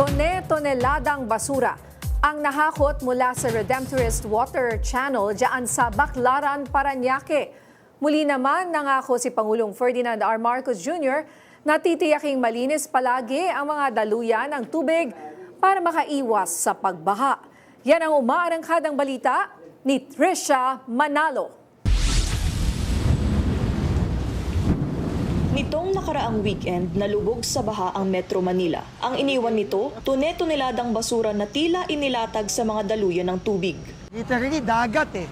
Toneladang basura ang nahakot mula sa Redemptorist Water Channel diyan sa Baclaran, Parañaque. Muli naman nangako si Pangulong Ferdinand R. Marcos Jr. na titiyaking malinis palagi ang mga daluyan ng tubig para makaiwas sa pagbaha. Yan ang umaarangkadang balita ni Trisha Manalo. Nitong nakaraang weekend, nalubog sa baha ang Metro Manila. Ang iniwan nito, toneladang basura na tila inilatag sa mga daluyan ng tubig. Literally, dagat eh.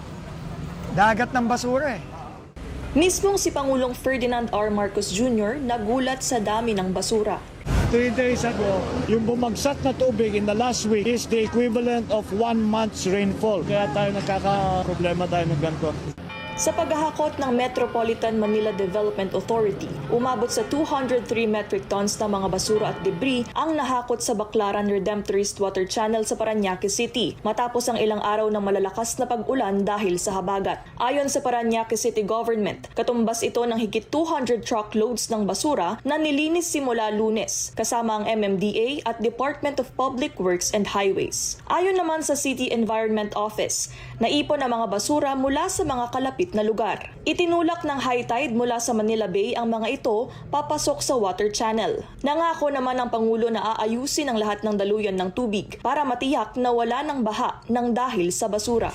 Dagat ng basura eh. Mismong si Pangulong Ferdinand R. Marcos Jr. nagulat sa dami ng basura. 3 days ago, yung bumagsak na tubig in the last week is the equivalent of 1 month's rainfall. Kaya tayo nagkaka-problema tayo ng ganito. Sa paghahakot ng Metropolitan Manila Development Authority, umabot sa 203 metric tons na mga basura at debris ang nahakot sa Baclaran Redemptorist Water Channel sa Parañaque City matapos ang ilang araw ng malalakas na pag-ulan dahil sa habagat. Ayon sa Parañaque City Government, katumbas ito ng higit 200 truckloads ng basura na nilinis simula Lunes, kasama ang MMDA at Department of Public Works and Highways. Ayon naman sa City Environment Office, naipon ang mga basura mula sa mga kalapit na lugar. Itinulak ng high tide mula sa Manila Bay ang mga ito papasok sa water channel. Nangako naman ang Pangulo na aayusin ang lahat ng daluyan ng tubig para matiyak na wala ng baha ng dahil sa basura.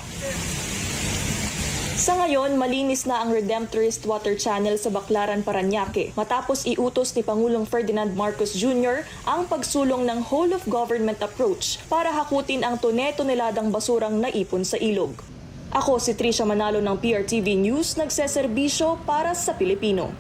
Sa ngayon, malinis na ang Redemptorist Water Channel sa Baclaran, Parañaque matapos iutos ni Pangulong Ferdinand Marcos Jr. ang pagsulong ng whole-of-government approach para hakutin ang toneladang basurang naipon sa ilog. Ako si Trisha Manalo ng PRTV News, nagseserbisyo para sa Pilipino.